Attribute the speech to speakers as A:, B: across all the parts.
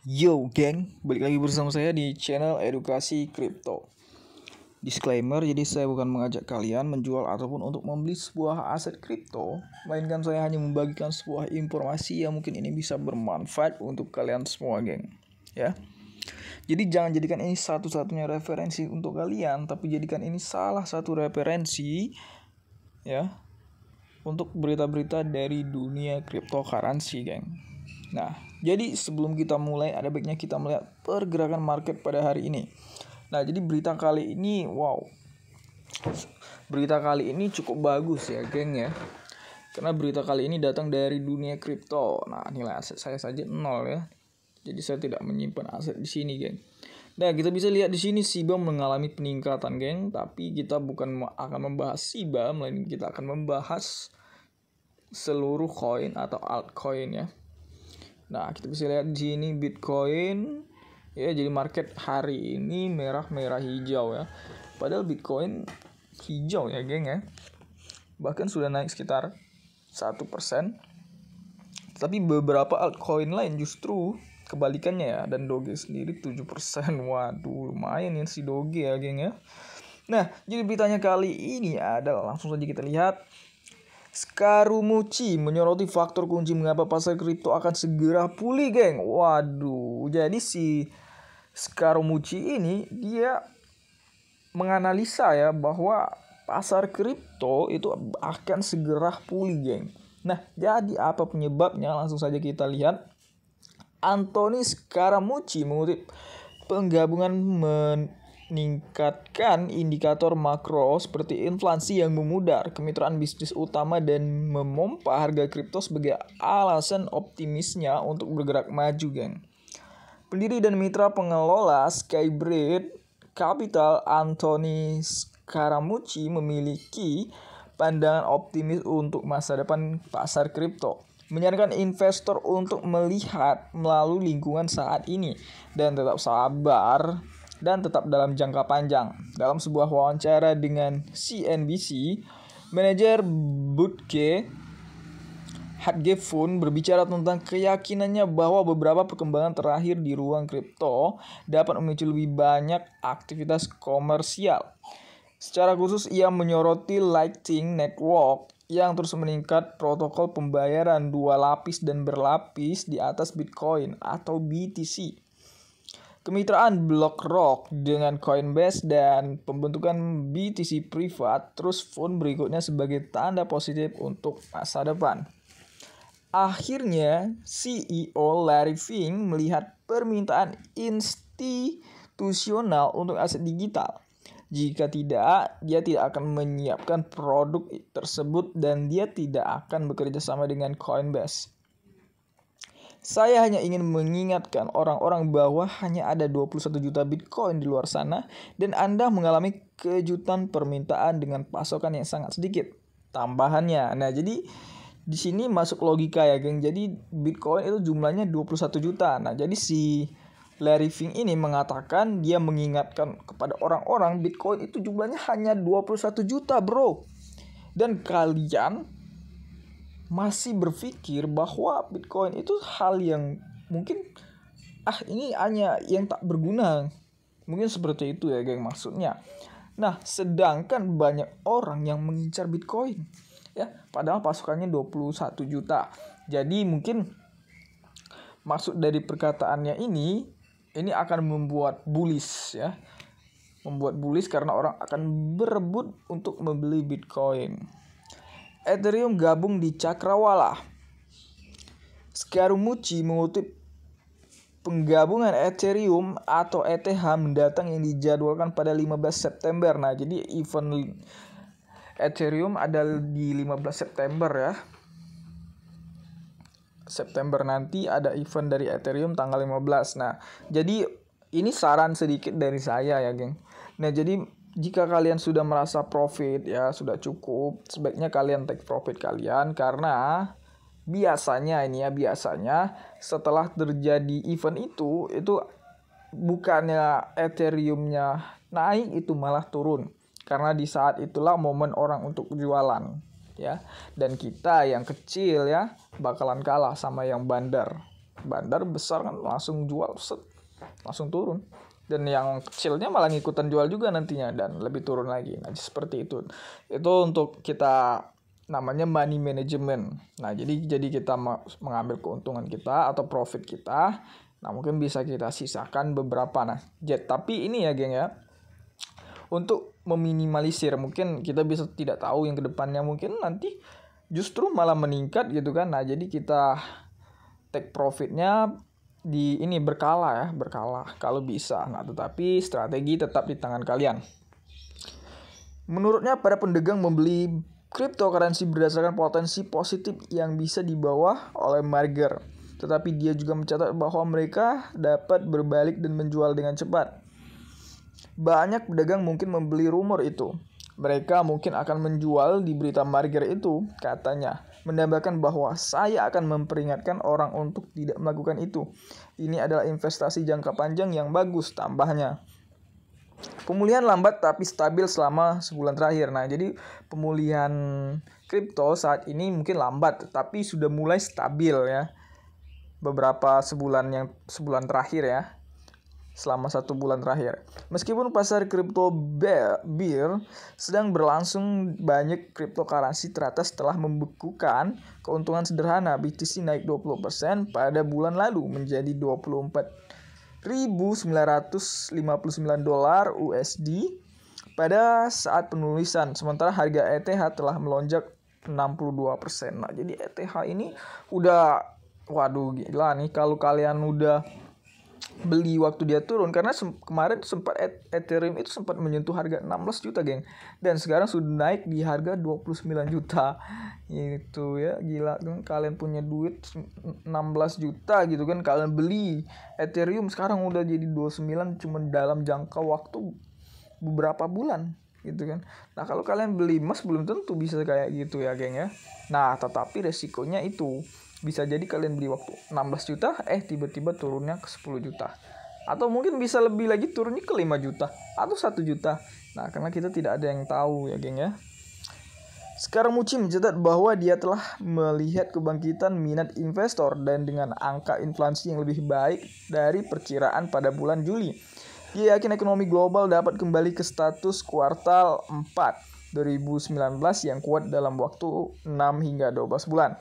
A: Yo geng, balik lagi bersama saya di channel Edukasi Kripto. Disclaimer, jadi saya bukan mengajak kalian menjual ataupun untuk membeli sebuah aset kripto, melainkan saya hanya membagikan sebuah informasi yang mungkin ini bisa bermanfaat untuk kalian semua geng. Ya. Jadi jangan jadikan ini satu-satunya referensi untuk kalian, tapi jadikan ini salah satu referensi ya untuk berita-berita dari dunia cryptocurrency geng. Nah, jadi sebelum kita mulai, ada baiknya kita melihat pergerakan market pada hari ini. Nah, jadi berita kali ini, berita kali ini cukup bagus ya, geng ya. Karena berita kali ini datang dari dunia kripto. Nah, nilai aset saya saja 0 ya. Jadi saya tidak menyimpan aset di sini, geng. Nah, kita bisa lihat di sini SIBA mengalami peningkatan, geng. Tapi kita bukan akan membahas SIBA, melainkan kita akan membahas seluruh koin atau altcoin ya. Nah, kita bisa lihat di sini Bitcoin ya, jadi market hari ini merah hijau ya. Padahal Bitcoin hijau ya, geng ya. Bahkan sudah naik sekitar 1%. Tapi beberapa altcoin lain justru kebalikannya ya, dan Doge sendiri 7%. Waduh, lumayan ya si Doge ya, geng ya. Nah, jadi beritanya kali ini adalah, langsung saja kita lihat. Scaramucci menyoroti faktor kunci mengapa pasar kripto akan segera pulih, geng. Waduh, jadi si Scaramucci ini dia menganalisa ya bahwa pasar kripto itu akan segera pulih, geng. Nah, jadi apa penyebabnya? Langsung saja kita lihat. Anthony Scaramucci mengutip penggabungan meningkatkan indikator makro seperti inflasi yang memudar, kemitraan bisnis utama, dan memompa harga kripto sebagai alasan optimisnya untuk bergerak maju, geng. Pendiri dan mitra pengelola Skybridge Capital Anthony Scaramucci memiliki pandangan optimis untuk masa depan pasar kripto, menyarankan investor untuk melihat melalui lingkungan saat ini dan tetap sabar dan tetap dalam jangka panjang. Dalam sebuah wawancara dengan CNBC, manajer Butke Hadgefun berbicara tentang keyakinannya bahwa beberapa perkembangan terakhir di ruang kripto dapat memicu lebih banyak aktivitas komersial. Secara khusus, ia menyoroti Lightning Network yang terus meningkat protokol pembayaran dua lapis dan berlapis di atas Bitcoin atau BTC. Kemitraan BlackRock dengan Coinbase dan pembentukan BTC Privat terus fund berikutnya sebagai tanda positif untuk masa depan. Akhirnya, CEO Larry Fink melihat permintaan institusional untuk aset digital. Jika tidak, dia tidak akan menyiapkan produk tersebut dan dia tidak akan bekerja sama dengan Coinbase. Saya hanya ingin mengingatkan orang-orang bahwa hanya ada 21 juta Bitcoin di luar sana dan Anda mengalami kejutan permintaan dengan pasokan yang sangat sedikit. Tambahannya. Nah, jadi di sini masuk logika ya, geng. Jadi Bitcoin itu jumlahnya 21 juta. Nah, jadi si Larry Fink ini mengatakan, dia mengingatkan kepada orang-orang Bitcoin itu jumlahnya hanya 21 juta, bro. Dan kalian masih berpikir bahwa Bitcoin itu hal yang mungkin ini hanya yang tak berguna. Mungkin seperti itu ya, geng, maksudnya. Nah, sedangkan banyak orang yang mengincar Bitcoin ya, padahal pasukannya 21 juta. Jadi mungkin maksud dari perkataannya ini akan membuat bullish ya. Membuat bullish karena orang akan berebut untuk membeli Bitcoin. Ethereum gabung di Cakrawala. Scaramucci mengutip penggabungan Ethereum atau ETH mendatang yang dijadwalkan pada 15 September. Nah, jadi event Ethereum ada di 15 September ya. September nanti ada event dari Ethereum tanggal 15. Nah, jadi ini saran sedikit dari saya ya, geng. Nah, jadi jika kalian sudah merasa profit ya, sudah cukup, sebaiknya kalian take profit kalian, karena biasanya setelah terjadi event itu bukannya Ethereum-nya naik, itu malah turun. Karena di saat itulah momen orang untuk jualan ya. Dan kita yang kecil ya bakalan kalah sama yang bandar. bandar besar kan langsung jual, langsung turun. Dan yang kecilnya malah ngikutan jual juga nantinya dan lebih turun lagi. Nah, seperti itu. Itu untuk kita namanya money management. Nah, jadi kita mengambil keuntungan kita atau profit kita. Nah, mungkin bisa kita sisakan beberapa. Nah, tapi ini ya, geng ya. Untuk meminimalisir, mungkin kita bisa tidak tahu yang kedepannya mungkin nanti justru malah meningkat gitu kan. Nah, jadi kita take profitnya di ini berkala kalau bisa. Nah, tetapi strategi tetap di tangan kalian. Menurutnya para pedagang membeli cryptocurrency berdasarkan potensi positif yang bisa dibawa oleh Marger. Tetapi dia juga mencatat bahwa mereka dapat berbalik dan menjual dengan cepat. Banyak pedagang mungkin membeli rumor itu. Mereka mungkin akan menjual di berita Marger itu, katanya, menambahkan bahwa saya akan memperingatkan orang untuk tidak melakukan itu. Ini adalah investasi jangka panjang yang bagus, tambahnya. Pemulihan lambat tapi stabil selama sebulan terakhir. Nah, jadi pemulihan kripto saat ini mungkin lambat, tapi sudah mulai stabil ya. Beberapa sebulan terakhir ya. Selama 1 bulan terakhir. Meskipun pasar kripto bear sedang berlangsung, banyak cryptocurrency teratas telah membekukan keuntungan sederhana. BTC naik 20% pada bulan lalu menjadi 24.959 dolar USD pada saat penulisan. Sementara harga ETH telah melonjak 62%. Nah, jadi ETH ini udah waduh gila nih kalau kalian udah beli waktu dia turun, karena kemarin sempat Ethereum itu sempat menyentuh harga 16 juta geng, dan sekarang sudah naik di harga 29 juta itu ya. Gila kan, kalian punya duit 16 juta gitu kan, kalian beli Ethereum sekarang udah jadi 29 cuma dalam jangka waktu beberapa bulan gitu kan. Nah, kalau kalian beli emas belum tentu bisa kayak gitu ya geng ya. Nah, tetapi resikonya itu bisa jadi kalian beli waktu 16 juta, tiba-tiba turunnya ke 10 juta. Atau mungkin bisa lebih lagi turunnya ke 5 juta atau 1 juta. Nah, karena kita tidak ada yang tahu ya geng ya. Scaramucci mencatat bahwa dia telah melihat kebangkitan minat investor dan dengan angka inflasi yang lebih baik dari perkiraan pada bulan Juli. Dia yakin ekonomi global dapat kembali ke status kuartal 4 2019 yang kuat dalam waktu 6 hingga 12 bulan.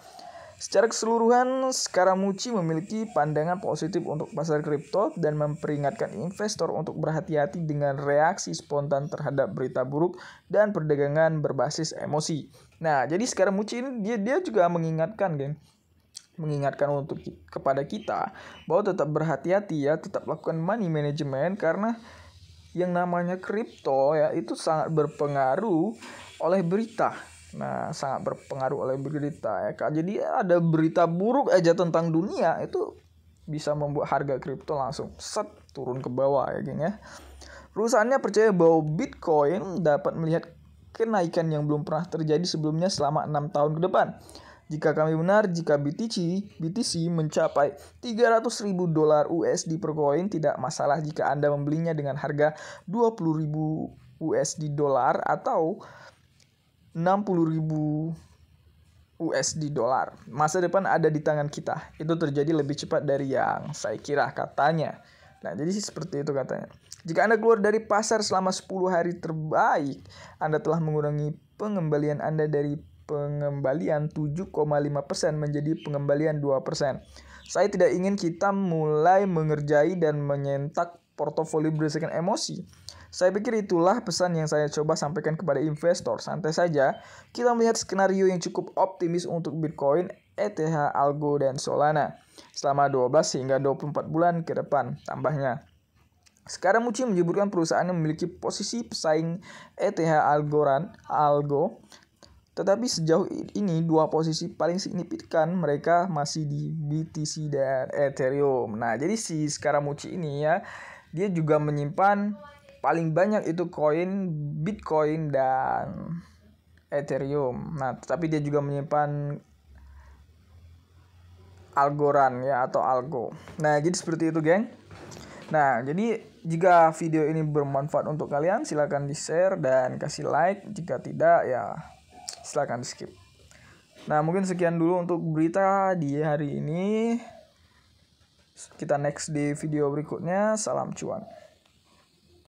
A: Secara keseluruhan, Scaramucci memiliki pandangan positif untuk pasar kripto dan memperingatkan investor untuk berhati-hati dengan reaksi spontan terhadap berita buruk dan perdagangan berbasis emosi. Nah, jadi Scaramucci ini dia juga mengingatkan, geng. Mengingatkan untuk kepada kita bahwa tetap berhati-hati ya, tetap lakukan money management, karena yang namanya kripto ya itu sangat berpengaruh oleh berita. Nah, sangat berpengaruh oleh berita ya Kak. Jadi ada berita buruk aja tentang dunia itu bisa membuat harga kripto langsung turun ke bawah ya geng ya. Perusahaannya percaya bahwa Bitcoin dapat melihat kenaikan yang belum pernah terjadi sebelumnya selama 6 tahun ke depan. Jika kami benar, jika BTC mencapai 300.000 dolar USD per koin, tidak masalah jika Anda membelinya dengan harga 20.000 USD dolar atau 60.000 USD dolar. Masa depan ada di tangan kita. Itu terjadi lebih cepat dari yang saya kira, katanya. Nah, jadi seperti itu katanya. Jika Anda keluar dari pasar selama 10 hari terbaik, Anda telah mengurangi pengembalian Anda dari pengembalian 7,5% menjadi pengembalian 2%. Saya tidak ingin kita mulai mengerjai dan menyentak portofolio berdasarkan emosi. Saya pikir itulah pesan yang saya coba sampaikan kepada investor. Santai saja, kita melihat skenario yang cukup optimis untuk Bitcoin, ETH, Algo, dan Solana selama 12 hingga 24 bulan ke depan, tambahnya. Scaramucci menyebutkan perusahaan yang memiliki posisi pesaing ETH Algo, tetapi sejauh ini 2 posisi paling signifikan mereka masih di BTC dan Ethereum. Nah, jadi si Scaramucci ini ya, dia juga menyimpan paling banyak itu koin Bitcoin dan Ethereum. Nah, tetapi dia juga menyimpan Algorand ya atau Algo. Nah, jadi seperti itu, geng. Nah, jadi jika video ini bermanfaat untuk kalian, silakan di-share dan kasih like. Jika tidak, ya silakan di-skip. Nah, mungkin sekian dulu untuk berita di hari ini. Kita next di video berikutnya. Salam cuan.